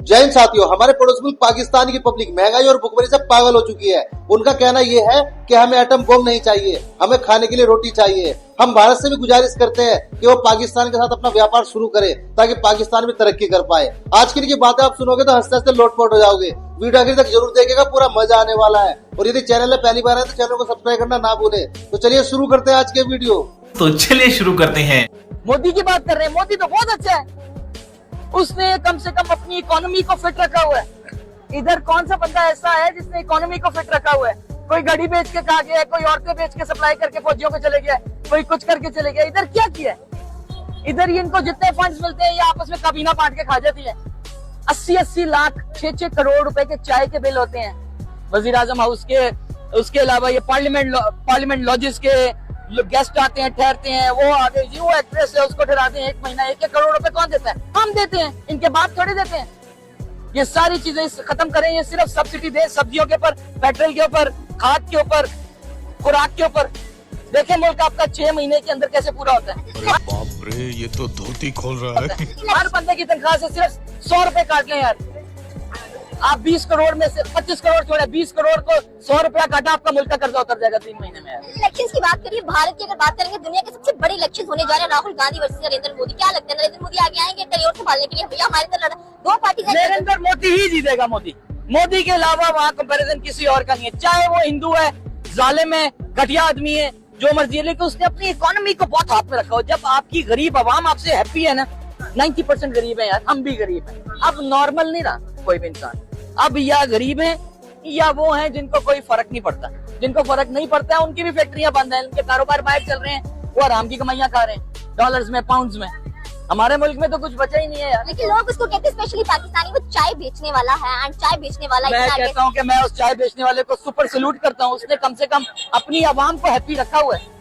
जय हिंद साथियों, हमारे पड़ोस मुल्क पाकिस्तान की पब्लिक महंगाई और भुखमरी से पागल हो चुकी है। उनका कहना यह है कि हमें एटम बम नहीं चाहिए, हमें खाने के लिए रोटी चाहिए। हम भारत से भी गुजारिश करते हैं कि वो पाकिस्तान के साथ अपना व्यापार शुरू करे ताकि पाकिस्तान भी तरक्की कर पाए। आज की इनकी बातें आप सुनोगे तो हंसते हंसते लोटपोट हो जाओगे। वीडियो आखिर तक जरूर देखिएगा, पूरा मजा आने वाला है। और यदि चैनल में पहली बार है तो चैनल को सब्सक्राइब करना ना भूले। तो चलिए शुरू करते हैं आज के वीडियो। तो चलिए शुरू करते हैं। मोदी की बात कर रहे हैं। मोदी तो बहुत अच्छा है, उसने कम से कम अपनी इकोनॉमी को फिट रखा हुआ है। इधर कौन सा बंदा ऐसा है जिसने इकोनॉमी को फिट रखा हुआ है? कोई गाड़ी बेच के खा गया, कोई औरतें बेच के सप्लाई करके फौजियों को चले गया, कोई कुछ करके चले गया। इधर क्या किया है? इधर इनको जितने फंड्स मिलते हैं ये आपस में काबीना बांट के खा जाती है। 80-80 लाख 6-6 करोड़ रुपए के चाय के बिल होते हैं वजीर आजम हाउस के। उसके अलावा ये पार्लियामेंट लॉजेस के गेस्ट आते हैं, ठहरते हैं, वो आगे जी वो एक्ट्रेस है उसको ठहराते हैं। 1 महीना 1-1 करोड़ रुपए कौन देता है? हम देते हैं, इनके बाप थोड़े देते हैं। ये सारी चीजें खत्म करें। ये सिर्फ सब्सिडी दे सब्जियों के ऊपर, पेट्रोल के ऊपर, खाद के ऊपर, खुराक के ऊपर। देखें मुल्क आपका 6 महीने के अंदर कैसे पूरा होता है। बाप रे, ये तो धोती खोल रहा है। हर बंदे की तनख्वाह से सिर्फ 100 रुपए काट लें यार। आप 20 करोड़ में से 25 करोड़ छोड़े, 20 करोड़ को 100 रुपया काटा, आपका मुल्क का कर्जा उतर जाएगा 3 महीने में। इलेक्शंस की बात करिए, भारत की अगर बात करेंगे, दुनिया के सबसे बड़े इलेक्शन होने जा रहे हैं राहुल गांधी वर्सेस नरेंद्र मोदी। क्या लगता है नरेंद्र मोदी आगे आएंगे टेन्योर संभालने के लिए? भैया हमारे तो लड़ा 2 पार्टी। नरेंद्र मोदी ही जीतेगा। मोदी के अलावा वहाँ कंपैरिजन किसी और का नहीं है। चाहे वो हिंदू है, जालिम है, घटिया आदमी है, जो मर्जी है, लेकिन उसने अपनी इकोनॉमी को बहुत हाथ में रखा हो। जब आपकी गरीब आवाम आपसे हैप्पी है ना, 90% गरीब है यार, हम भी गरीब है। अब नॉर्मल नहीं रहा कोई भी इंसान। अब या गरीब है या वो हैं जिनको कोई फर्क नहीं पड़ता। जिनको फर्क नहीं पड़ता है उनकी भी फैक्ट्रियां बंद हैं, उनके कारोबार बाहर चल रहे हैं, वो आराम की कमाइयां खा रहे हैं डॉलर्स में, पाउंड्स में। हमारे मुल्क में तो कुछ बचा ही नहीं है यार। लेकिन लोग उसको कहते हैं, स्पेशली पाकिस्तानी, वो चाय बेचने वाला है। एंड चाय बेचने वाला मैं कहता हूँ कि मैं उस चाय बेचने वाले को सुपर सैल्यूट करता हूँ। उसने कम से कम अपनी आवाम को हैप्पी रखा हुआ है।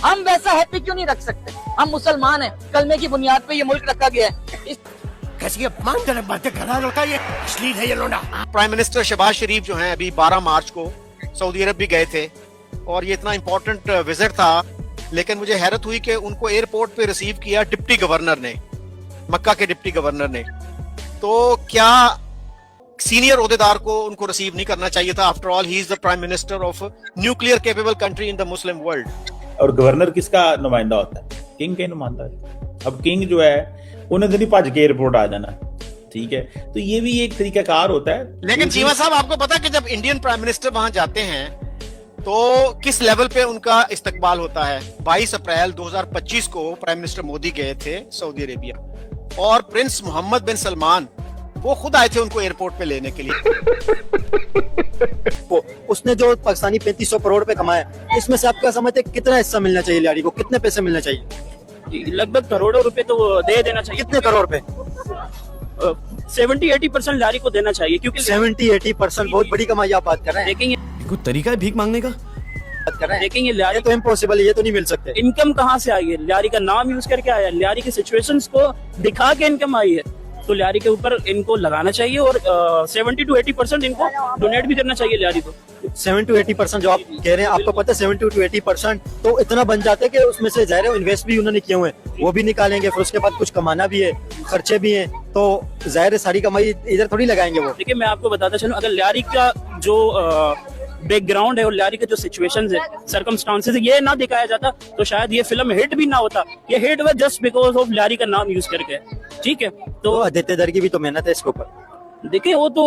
हम वैसा हैप्पी क्यों नहीं रख सकते? हम मुसलमान हैं, कलमे की बुनियाद पे ये मुल्क रखा गया है। कैसी अपमानजनक बातें कर रहा है लड़का, ये अश्लील है ये लोंडा। प्राइम मिनिस्टर शहबाज शरीफ जो हैं अभी 12 मार्च को सऊदी अरब भी गए थे और ये इतना इम्पोर्टेंट विजिट था, लेकिन मुझे हैरत हुई कि उनको एयरपोर्ट पे रिसीव किया डिप्टी गवर्नर ने, मक्का के डिप्टी गवर्नर ने। तो क्या सीनियर ओहदेदार को उनको रिसीव नहीं करना चाहिए था? After all he is the prime minister of nuclear capable country in the Muslim world. और गवर्नर किसका नुमाइंदा होता है? किंग का नुमाइंदा है। अब किंग जो है उन्हें तो नहीं भज के एयरपोर्ट आ जाना, ठीक है? तो ये भी एक तरीकाकार होता है। लेकिन चीमा साहब, आपको पता है कि जब इंडियन प्राइम मिनिस्टर वहां जाते हैं तो किस लेवल पे उनका इस्तकबाल होता है? 22 अप्रैल 2025 को प्राइम मिनिस्टर मोदी गए थे सऊदी अरेबिया और प्रिंस मोहम्मद बिन सलमान वो खुद आए थे उनको एयरपोर्ट पे लेने के लिए। उसने जो पाकिस्तानी 3500 करोड़ रुपए कमाए, इसमें से आपका समझते कितना हिस्सा मिलना चाहिए लियारी को? कितने पैसे मिलना चाहिए? लगभग करोड़ों रुपए तो दे देना चाहिए। कितने करोड़ रुपए? 70-80% लारी को देना चाहिए, क्योंकि 70-80% बहुत बड़ी कमाई आप बात कर रहे हैं। लेकिन कोई तरीका है भीख मांगने का? लेकिन ये लारी तो इम्पॉसिबल है, ये तो नहीं मिल सकते। इनकम कहाँ से आई है? लारी का नाम यूज करके आया, लारी की सिचुएशंस को दिखा के इनकम आई है। तो लारी के ऊपर इनको लगाना चाहिए और 70-80% इनको डोनेट भी करना चाहिए लारी को। 70-80% जो आप कह रहे हैं, आपको पता है 70-80% तो इतना बन जाता है कि उसमें से ज़ाहिर है इन्वेस्ट भी उन्होंने किए हुए हैं, वो भी निकालेंगे, फिर उसके बाद कुछ कमाना भी है, खर्चे भी हैं, तो जाहिर है सारी कमाई इधर थोड़ी लगाएंगे वो। देखिए मैं आपको बताता चलूं, अगर लारी का जो बैकग्राउंड है और लारी के जो सिचुएशंस है, सर्कमस्टांसेस है, ये ना दिखाया जाता तो शायद ये फिल्म हिट भी ना होता। ये हिट हुआ जस्ट बिकॉज ऑफ लारी का नाम यूज करके, ठीक है? तो आदित्य दर की भी तो मेहनत है इसके ऊपर। देखिए वो तो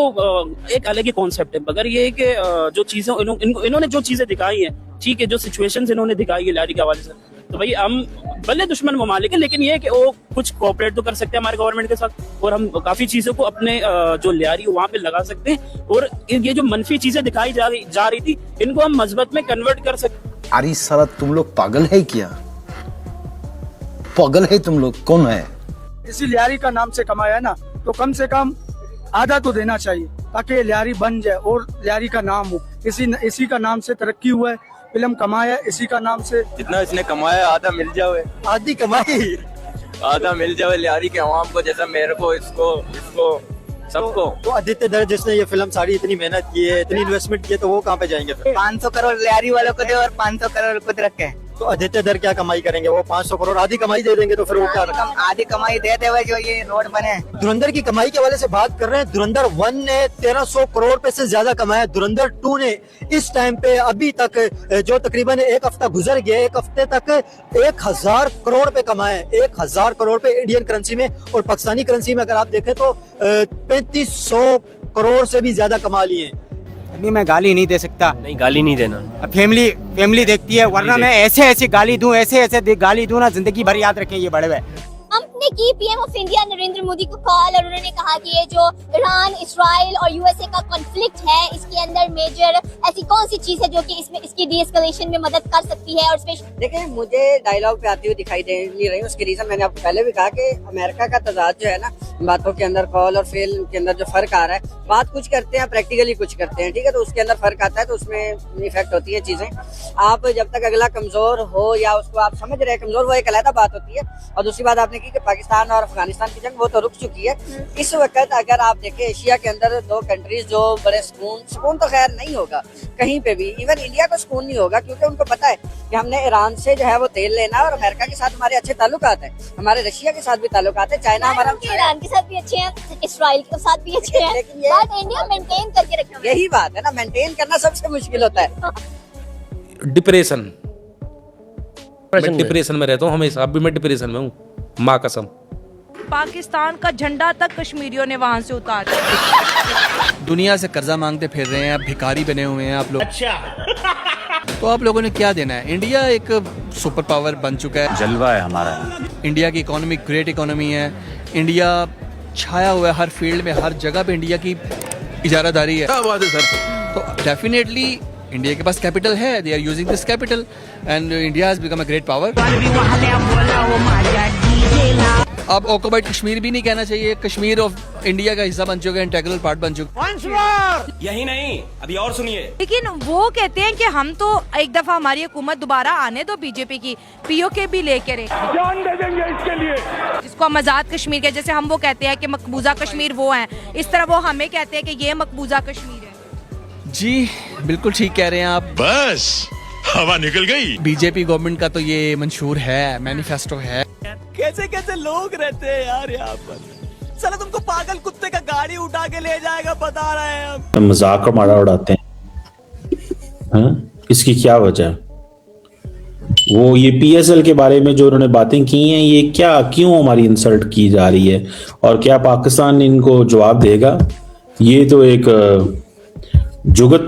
एक अलग ही कॉन्सेप्ट है, मगर ये है कि जो चीजें इन्होंने जो चीजें दिखाई है, ठीक है, जो सिचुएशंस इन्होंने दिखाई है लारी के हवाले से, तो भाई हम भले दुश्मन ममालिक है, लेकिन ये है कि वो कुछ कोऑपरेट तो कर सकते हैं हमारे गवर्नमेंट के साथ और हम काफी चीजों को अपने जो लियारी वहां पे लगा सकते हैं और ये जो मनफी चीजें दिखाई जा रही थी, इनको हम मस्बत में कन्वर्ट कर सकते। अरे साला तुम लोग पागल है क्या? पागल है तुम लोग? कौन है? इसी लियारी का नाम से कमाया है ना, तो कम से कम आधा तो देना चाहिए ताकि लियारी बन जाए और लियारी का नाम हो। इसी का नाम से तरक्की हुआ है, फिल्म कमाया इसी का नाम से। जितना इसने कमाया आधा मिल जाए, आधी कमाई आधा मिल जाए लियारी के अवाम को, जैसा मेरे को, इसको सबको। तो आदित्य दर जिसने ये फिल्म सारी इतनी मेहनत की है, इतनी इन्वेस्टमेंट की है, तो वो कहाँ पे जाएंगे? 500 करोड़ लियारी वालों को दे और 500 करोड़ खुद रखे। तो आदित्य दर क्या कमाई करेंगे? वो 500 करोड़ आधी कमाई दे देंगे तो फिर वो क्या रखा? आधी कमाई देते हुए जो ये रोड बने। धुरंधर की कमाई के वाले से बात कर रहे हैं। धुरंधर 1 ने 1300 करोड़ रुपए से ज्यादा कमाया। धुरंधर 2 ने इस टाइम पे अभी तक जो तकरीबन एक हफ्ता गुजर गया, एक हफ्ते तक 1000 करोड़ रुपए कमाए। 1000 करोड़ रुपए इंडियन करेंसी में, और पाकिस्तानी करेंसी में अगर आप देखें तो 3500 करोड़ से भी ज्यादा कमा लिए। अभी मैं गाली नहीं दे सकता। नहीं, गाली नहीं देना। फैमिली देखती है, वरना मैं ऐसे गाली दूं, ऐसे गाली दूं ना, जिंदगी भर याद रखें ये बड़े हुए। हमने की PM of India Narendra Modi को कॉल, और उन्होंने कहा कि ये जो ईरान, इसराइल और यूएसए का कॉन्फ्लिक्ट है, इसके अंदर मेजर ऐसी कौन सी चीज है जो कि इसमें इसकी डीएस्केलेशन में मदद कर सकती है। और देखिए, मुझे डायलॉग पे आती हुई दिखाई दे नहीं रही। उसकी रीजन मैंने आपको पहले भी कहा कि अमेरिका का तजाद जो है ना, बातों के अंदर कॉल और फेल के अंदर जो फर्क आ रहा है, बात कुछ करते हैं, प्रैक्टिकली कुछ करते हैं, ठीक है, तो उसके अंदर फर्क आता है, तो उसमें इफेक्ट होती है चीजें। आप जब तक अगला कमजोर हो या उसको आप समझ रहे हैं कमजोर, वो एक अलग बात होती है। और दूसरी बात आपने की कि पाकिस्तान और अफगानिस्तान की जंग वो तो रुक चुकी है। इस वक्त अगर आप देखें एशिया के अंदर 2 कंट्रीज जो बड़े सुकून तो खैर नहीं होगा कहीं पे भी, इवन इंडिया को सुकून नहीं होगा, क्योंकि उनको पता है कि हमने ईरान से जो है वो तेल लेना है, और अमेरिका के साथ हमारे अच्छे ताल्लुकात हैं, हमारे रशिया के साथ भी ताल्लुकात है, चाइना हमारा ईरान के साथ भी अच्छे हैं, इसराइल के साथ भी अच्छे हैं, बट इंडिया मेंटेन करके रखना। यही बात है ना, मेंटेन करना सबसे मुश्किल होता है। डिप्रेशन में रहता हूँ हमेशा, अभी मैं डिप्रेशन में हूँ, माँ कसम। पाकिस्तान का झंडा तक कश्मीरियों ने वहाँ से उतार दिया। दुनिया से कर्जा मांगते फिर रहे हैं, भिखारी बने हुए हैं आप लोग। अच्छा। तो आप लोगों ने क्या देना है? इंडिया एक सुपर पावर बन चुका है, जलवा है हमारा। इंडिया की इकोनॉमी ग्रेट इकोनॉमी है। इंडिया छाया हुआ है हर फील्ड में, हर जगह पे इंडिया की इजारादारी है। क्या बात है सर? तो डेफिनेटली इंडिया के पास कैपिटल है, they are using this capital and India has become a great power. अब ऑक्युपाइड कश्मीर भी नहीं कहना चाहिए, कश्मीर ऑफ इंडिया का हिस्सा बन चुका है, इंटीग्रल पार्ट बन चुका है। यही नहीं, अभी और सुनिए। लेकिन वो कहते हैं कि हम तो एक दफा हमारी हुकूमत दोबारा आने दो, बीजेपी की पीओके भी लेके रहे, जान दे देंगे इसके लिए, जिसको हम आजाद कश्मीर के, जैसे हम वो कहते हैं कि मकबूजा कश्मीर वो है, इस तरह वो हमें कहते हैं कि ये मकबूजा कश्मीर है। जी बिल्कुल ठीक कह रहे हैं आप। बस हवा निकल गई। बीजेपी गवर्नमेंट का तो ये मंशूर है, मैनिफेस्टो है। कैसे कैसे लोग रहते हैं यार यहाँ पर। चलो तुमको पागल कुत्ते का गाड़ी उठा के ले जाएगा, बता रहे हैं हम। मजाक का मारा उड़ाते हैं। इसकी क्या वजह? वो ये पीएसएल के बारे में जो उन्होंने बातें की हैं, ये क्या, क्यों हमारी इंसल्ट की जा रही है, और क्या पाकिस्तान इनको जवाब देगा? ये तो एक जुगत,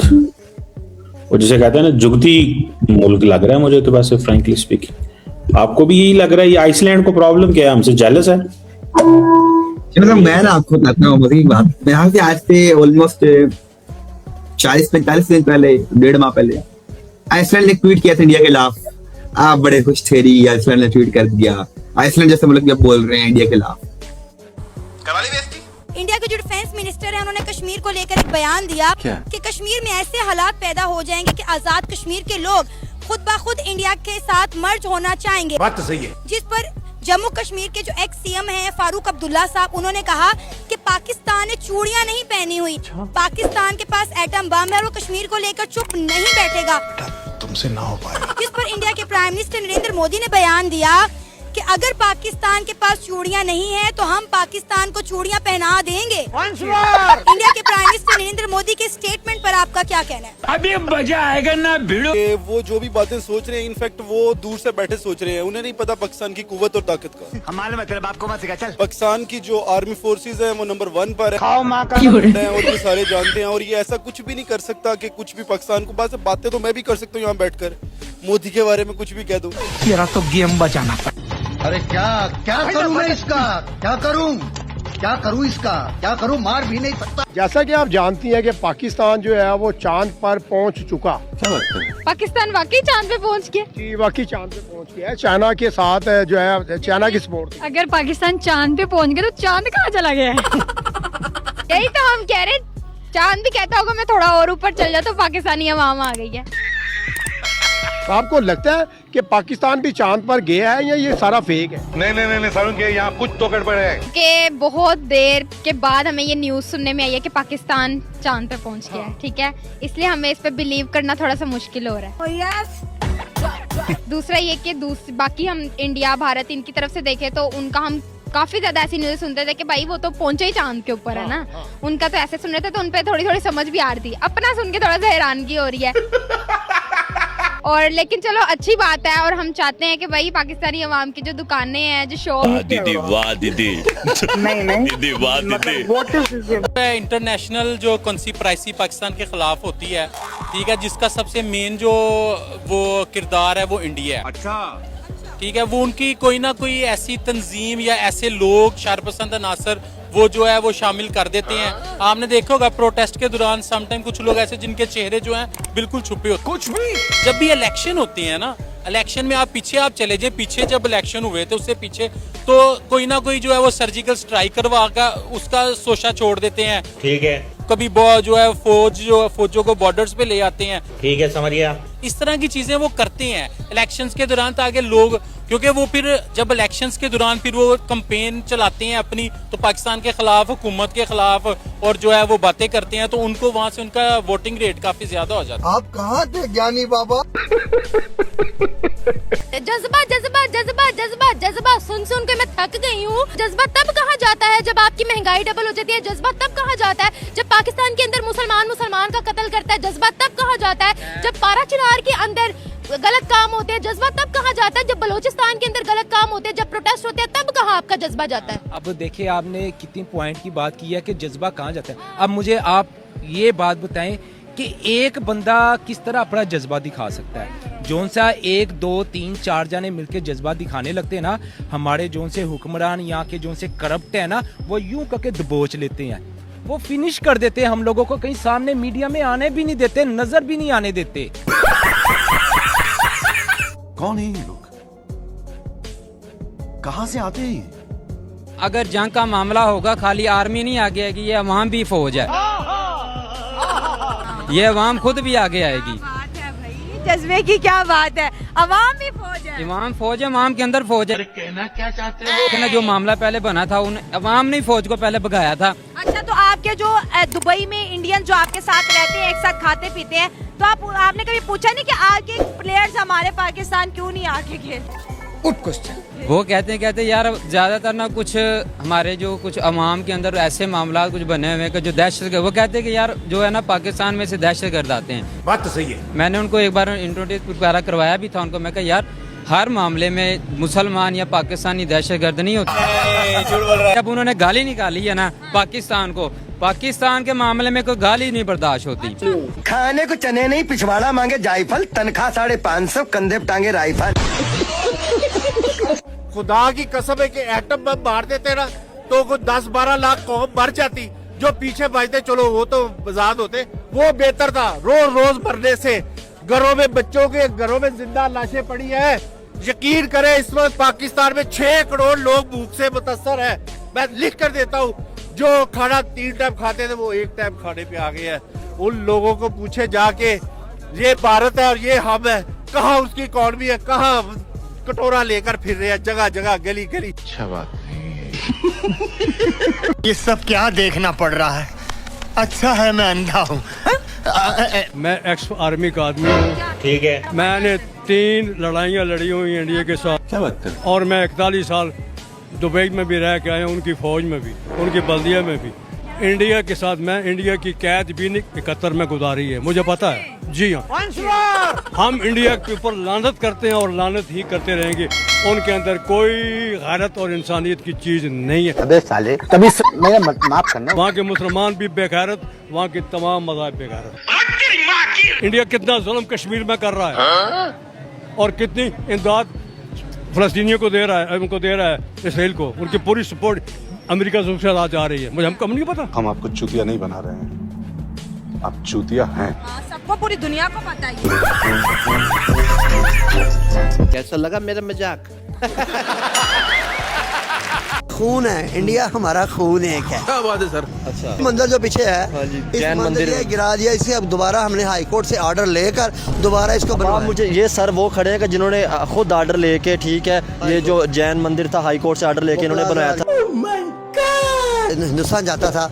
और जिसे कहते हैं ना, जुगती मुल्क लग रहा है मुझे तो, वैसे फ्रैंकली स्पीकिंग। आपको भी यही लग रहा है? ये आइसलैंड को प्रॉब्लम क्या है, हमसे जेलस है? मैं ना आपको बताता हूँ बात। मैं यहाँ से आज से ऑलमोस्ट 40-45 दिन पहले, 1.5 माह पहले, आइसलैंड ने ट्वीट किया था इंडिया के खिलाफ। आप बड़े खुश थे, आइसलैंड ने ट्वीट कर दिया। आइसलैंड जैसे मुल्क जब बोल रहे हैं इंडिया के खिलाफ। इंडिया के जो डिफेंस मिनिस्टर है, उन्होंने कश्मीर को लेकर एक बयान दिया कि कश्मीर में ऐसे हालात पैदा हो जाएंगे कि आजाद कश्मीर के लोग खुद ब खुद इंडिया के साथ मर्ज होना चाहेंगे। बात तो सही है। जिस पर जम्मू कश्मीर के जो एक्स सीएम हैं फारूक अब्दुल्ला साहब, उन्होंने कहा कि पाकिस्तान ने चूड़ियां नहीं पहनी हुई, पाकिस्तान के पास एटम बम है और वो कश्मीर को लेकर चुप नहीं बैठेगा। तुमसे ना हो पाएगा। जिस पर इंडिया के प्राइम मिनिस्टर नरेंद्र मोदी ने बयान दिया कि अगर पाकिस्तान के पास चूड़ियां नहीं है तो हम पाकिस्तान को चूड़ियां पहना देंगे। इंडिया के प्राइम मिनिस्टर नरेंद्र मोदी के स्टेटमेंट पर आपका क्या कहना है? अभी मजा आएगा ना भिड़ो। वो जो भी बातें सोच रहे हैं, इनफैक्ट वो दूर से बैठे सोच रहे हैं, उन्हें नहीं पता पाकिस्तान की कुव्वत और ताकत का। हमारे मतलब आपको मत सिखा। चल, पाकिस्तान की जो आर्मी फोर्सेज है वो नंबर 1 पर है, और ये सारे जानते हैं, और ये ऐसा कुछ भी नहीं कर सकता कि कुछ भी पाकिस्तान को। बातें तो मैं भी कर सकता हूँ यहाँ बैठकर, मोदी के बारे में कुछ भी कह दूं। तेरा तो गेम बचाना पड़ा। अरे क्या करूं मैं इसका? क्या करूं इसका? क्या करूं? मार भी नहीं सकता। जैसा कि आप जानती हैं कि पाकिस्तान जो है वो चांद पर पहुंच चुका। पाकिस्तान वाकई चांद पे पहुंच गया? जी, वाकई चांद पे पहुंच गया है। चाइना के साथ जो है, चाइना की सपोर्ट। अगर पाकिस्तान चांद पे पहुंच गया तो चांद कहाँ चला गया है? यही तो हम कह रहे, चांद भी कहता होगा मैं थोड़ा और ऊपर चल जाता, तो पाकिस्तानी हवा आ गई है। तो आपको लगता है कि पाकिस्तान भी चांद पर गया है या ये सारा फेक है? नहीं सारुण के यहाँ कुछ तो गड़बड़ है। कि बहुत देर के बाद हमें ये न्यूज़ सुनने में आई है कि पाकिस्तान चांद पे पहुंच गया है, ठीक है, इसलिए हमें इस पे बिलीव करना थोड़ा सा मुश्किल हो रहा है। दूसरा ये कि बाकी हम इंडिया भारत इनकी तरफ से देखें तो उनका हम काफी ज्यादा ऐसी न्यूज सुनते थे कि भाई वो तो पहुंचे ही चांद के ऊपर है ना। उनका तो ऐसे सुन रहे थे तो उनपे थोड़ी थोड़ी समझ भी आ रही थी। अपना सुन के थोड़ा सा हैरानगी हो रही है और लेकिन चलो अच्छी बात है। और हम चाहते हैं कि भाई पाकिस्तानी अवाम की जो दुकानें हैं जो शॉप दीदी वाह दीदी दीदी वाह दीदी। इंटरनेशनल जो कॉन्स्पिरेसी पाकिस्तान के खिलाफ होती है, ठीक है, जिसका सबसे मेन जो वो किरदार है वो इंडिया है। अच्छा ठीक है, वो उनकी कोई ना कोई ऐसी तंजीम या ऐसे लोग शरपसंद अनासर वो जो है वो शामिल कर देते हैं। आपने देखा होगा प्रोटेस्ट के दौरान समटाइम कुछ लोग ऐसे जिनके चेहरे जो हैं बिल्कुल छुपे होते हैं। कुछ भी जब भी इलेक्शन होते हैं ना, इलेक्शन में आप पीछे चले जाए, पीछे जब इलेक्शन हुए थे उससे पीछे तो कोई ना कोई जो है वो सर्जिकल स्ट्राइक करवा कर उसका सोशा छोड़ देते हैं। ठीक है, कभी जो है फौजों को बॉर्डर्स पे ले आते हैं। ठीक है, समझ गया। इस तरह की चीजें वो करते हैं इलेक्शंस के दौरान ताकि लोग, क्योंकि वो फिर जब इलेक्शंस के दौरान फिर वो कैंपेन चलाते हैं अपनी, तो पाकिस्तान के खिलाफ, हुकूमत के खिलाफ और जो है वो बातें करते हैं, तो उनको वहाँ से उनका वोटिंग रेट काफी ज्यादा हो जाता है। आप कहाँ थे ज्ञानी बाबा? जज्बा जज्बा जज्बा जज्बा जज्बा सुन के मैं थक गई हूँ। जज्बा तब कहा जाता है जब आपकी महंगाई डबल हो जाती है। जज्बा तब कहा जाता है जब पाकिस्तान के अंदर मुसलमान का कत्ल करता है। जज्बा तब कहा जाता है जब पारा चिनार के अंदर गलत काम होते हैं। जज्बा तब कहा जाता है जब बलोचिस्तान के अंदर गलत काम होते हैं, जब प्रोटेस्ट होते हैं, तब कहाँ आपका जज्बा जाता है। अब देखिए आपने कितनी पॉइंट की बात की है कि जज्बा कहाँ जाता है। अब मुझे आप ये बात बताएं कि एक बंदा किस तरह अपना जज्बा दिखा सकता है। जोन सा 1 2 3 4 जाने मिलके जज्बा दिखाने लगते हैं ना, हमारे जोन से हुक्मरान यहाँ के जोन से करप्ट है ना, वो यूं करके दबोच लेते हैं, वो फिनिश कर देते हैं हम लोगों को, कहीं सामने मीडिया में आने भी नहीं देते, नजर भी नहीं आने देते। कौन है ये लोग? कहाँ से आते हैं? अगर जंग का मामला होगा खाली आर्मी नहीं आगे आएगी, ये अवाम भी फौज है, ये अवाम खुद भी आगे आएगी। जज्बे की क्या बात है, अवाम भी फौज है, अवाम फौज है, अवाम के अंदर फौज है। कहना क्या चाहते हैं? जो मामला पहले बना था उन अवाम ने फौज को पहले भगाया था। अच्छा, तो आपके जो दुबई में इंडियन जो आपके साथ रहते हैं, एक साथ खाते पीते हैं, तो आपने कभी पूछा नहीं कि आगे प्लेयर्स हमारे पाकिस्तान क्यों नहीं आके खेलते? वो कहते हैं यार ज्यादातर ना कुछ हमारे जो कुछ अवाम के अंदर ऐसे मामला कुछ बने हुए हैं जो दहशत, वो कहते हैं कि यार जो है ना पाकिस्तान में से दहशतगर्द आते हैं। बात तो सही है। मैंने उनको एक बार इंट्रोड्यूस करवाया भी था उनको, मैं कहा यार हर मामले में मुसलमान या पाकिस्तानी दहशतगर्द नहीं होते। जब उन्होंने गाली निकाली है ना पाकिस्तान को, पाकिस्तान के मामले में कोई गाली नहीं बर्दाश्त होती। खाने को चने नहीं, पिछवाड़ा मांगे जायफल, तनख्वाह 550, कंधे पे टांगे राइफल। खुदा की कसम है कि एटम बम मार देते ना तो कुछ 10-12 लाख कौम मर जाती। जो पीछे बचते चलो वो तो आजाद होते, वो बेहतर था रोज मरने से। घरों में बच्चों के घरों में जिंदा लाशें पड़ी है। यकीन करें इस वक्त पाकिस्तान में 6 करोड़ लोग भूख से मुतासर है। मैं लिख कर देता हूँ, जो खाना 3 टाइम खाते थे वो 1 टाइम खाने पे आ गए हैं। उन लोगों को पूछे जाके, ये भारत है और ये हम है, कहाँ उसकी इकॉनमी है, कहाँ कटोरा लेकर फिर रहे हैं जगह जगह गली गली। अच्छा बात ये सब क्या देखना पड़ रहा है? अच्छा है मैं अंधा हूँ। मैं एक्स आर्मी का आदमी हूँ, ठीक है। मैंने 3 लड़ाइयाँ लड़ी हुई इंडिया के साथ। क्या बात है? और मैं 41 साल दुबई में भी रह के आया, उनकी फौज में भी, उनकी बल्दिया में भी। इंडिया के साथ मैं इंडिया की कैद भी 71 में गुजारी है, मुझे पता है। जी हाँ, हम इंडिया के ऊपर लानत करते हैं और लानत ही करते रहेंगे। उनके अंदर कोई गैरत और इंसानियत की चीज नहीं है। अबे साले, तभी मेरा माफ करना। वहाँ के मुसलमान भी बेगैरत, वहाँ के तमाम मज़ाहिब बेगैरत। इंडिया कितना जुल्म कश्मीर में कर रहा है और कितनी इमदाद फलस्तीनियों को दे रहा है, उनको दे रहा है, इसराइल को। उनकी पूरी सपोर्ट अमेरिका से साथ आ रही है। मुझे हमको नहीं पता। हम आपको चूतिया नहीं बना रहे हैं, आप चूतिया हैं। सबको पूरी दुनिया को पता ही। कैसा लगा मेरा मजाक? खून है, इंडिया हमारा खून है। क्या बात है सर? अच्छा, मंदिर जो पीछे है, इस मंदिर ये गिरा दिया, इसे अब दोबारा हमने हाई कोर्ट से ऑर्डर लेकर दोबारा इसको बनवाया। मुझे ये सर वो खड़े हैं कि जिन्होंने खुद ऑर्डर लेके, ठीक है, ये जो जैन मंदिर था हाई कोर्ट से ऑर्डर लेके इन्होंने बनाया था। हिंदुस्तान जाता था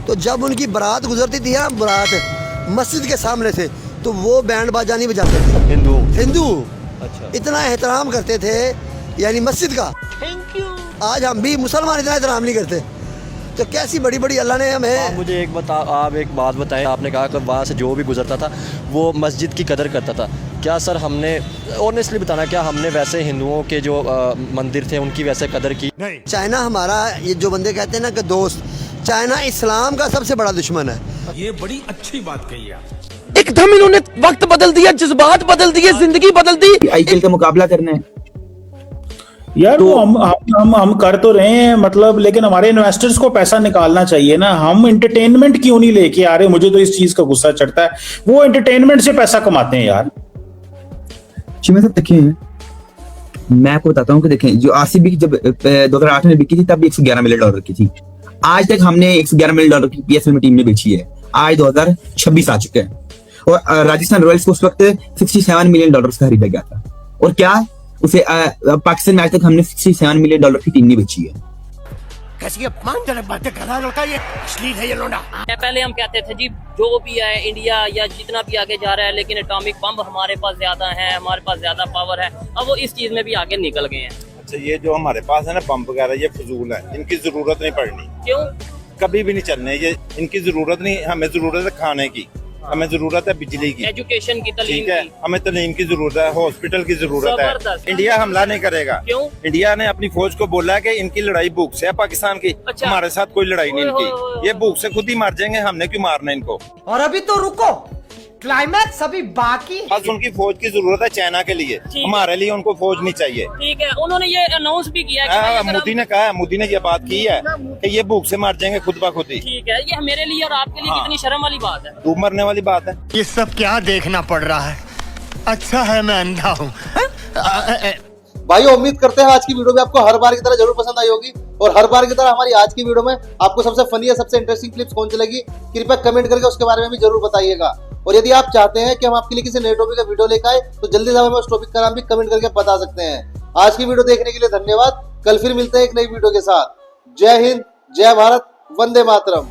तो जब उनकी बारात गुजरती थी, बारात मस्जिद के सामने से, तो वो बैंड बाजा नहीं बजाते थे। हिंदू इतना एहतराम करते थे यानी मस्जिद का। Thank you. आज हम भी मुसलमान इतना एहतराम नहीं करते, तो कैसी बड़ी बड़ी अल्लाह ने हमें। मुझे एक बात बताएं, आपने कहा कि वहाँ से जो भी गुजरता था वो मस्जिद की कदर करता था। क्या सर हमने ऑनेस्टली बताना, क्या हमने वैसे हिंदुओं के जो मंदिर थे उनकी वैसे कदर की? नहीं। चाइना हमारा, ये जो बंदे कहते हैं ना कि दोस्त, चाइना इस्लाम का सबसे बड़ा दुश्मन है। ये बड़ी अच्छी बात कही आप। एकदम इन्होंने वक्त बदल दिया, जज्बात बदल दिए, जिंदगी बदल दी। आईपीएल का मुकाबला करना है यार, तो हम कर तो रहे हैं मतलब, लेकिन हमारे इन्वेस्टर्स को पैसा निकालना चाहिए ना। हम एंटरटेनमेंट क्यों नहीं लेके आ रहे? मुझे तो इस चीज का गुस्सा चढ़ता है। वो एंटरटेनमेंट से पैसा कमाते हैं यार। शिवा साहब देखिए, मैं आपको बताता हूँ कि देखें, जो आरसीबी की जब 2008 में बिकी थी तब 111 मिलियन डॉलर की थी। आज तक हमने 111 मिलियन डॉलर की पीएसएल में टीम ने बेची है। आज 2026 आ चुके हैं और राजस्थान रॉयल्स को उस वक्त 67 मिलियन डॉलर का खरीदा गया था। और क्या उसे पाकिस्तान में आज तक हमने 67 मिलियन डॉलर की टीम नहीं बेची है। कैसी अपमानजनक बातें कर रहा है लड़का, ये अश्लील है ये लोंडा। पहले हम कहते थे जी जो भी है इंडिया या जितना भी आगे जा रहा है, लेकिन एटॉमिक बम हमारे पास ज्यादा है, हमारे पास ज्यादा पावर है। अब वो इस चीज में भी आगे निकल गए हैं। अच्छा, ये जो हमारे पास है ना बम वगैरह, ये फजूल है, इनकी जरूरत नहीं पड़नी। क्यों? कभी भी नहीं चलने, ये इनकी जरूरत नहीं। हमें जरूरत है खाने की, हमें जरूरत है बिजली की, एजुकेशन की, तालीम ठीक है, हमें तालीम की जरूरत है, हॉस्पिटल की जरूरत है। इंडिया हमला नहीं करेगा। क्यों? इंडिया ने अपनी फौज को बोला है कि इनकी लड़ाई भूख से है पाकिस्तान की। अच्छा। हमारे साथ कोई लड़ाई नहीं इनकी, ये भूख से खुद ही मर जाएंगे, हमने क्यों मारना इनको? और अभी तो रुको, क्लाइमैक्स अभी बाकी। बस उनकी फौज की जरूरत है चाइना के लिए, हमारे लिए उनको फौज नहीं चाहिए। ठीक है, उन्होंने ये अनाउंस भी किया है। मोदी ने कहा है, मोदी ने ये बात की है कि ये भूख से मर जाएंगे खुद ब खुद ही। ठीक है, ये मेरे लिए और आपके लिए कितनी शर्म वाली बात है। डूब मरने वाली बात है। ये सब क्या देखना पड़ रहा है? अच्छा है मैं अंधा हूँ। भाई उम्मीद करते हैं आज की वीडियो भी आपको हर बार की तरह जरूर पसंद आई होगी, और हर बार की तरह हमारी आज की वीडियो में आपको सबसे फनी या सबसे इंटरेस्टिंग क्लिप्स कौन सी लगी, कृपया कमेंट करके उसके बारे में भी जरूर बताइएगा। और यदि आप चाहते हैं कि हम आपके लिए किसी नए टॉपिक का वीडियो लेकर आए तो जल्दी से हमें उस टॉपिक का नाम भी कमेंट करके बता सकते हैं। आज की वीडियो देखने के लिए धन्यवाद। कल फिर मिलते हैं एक नई वीडियो के साथ। जय हिंद, जय भारत, वंदे मातरम।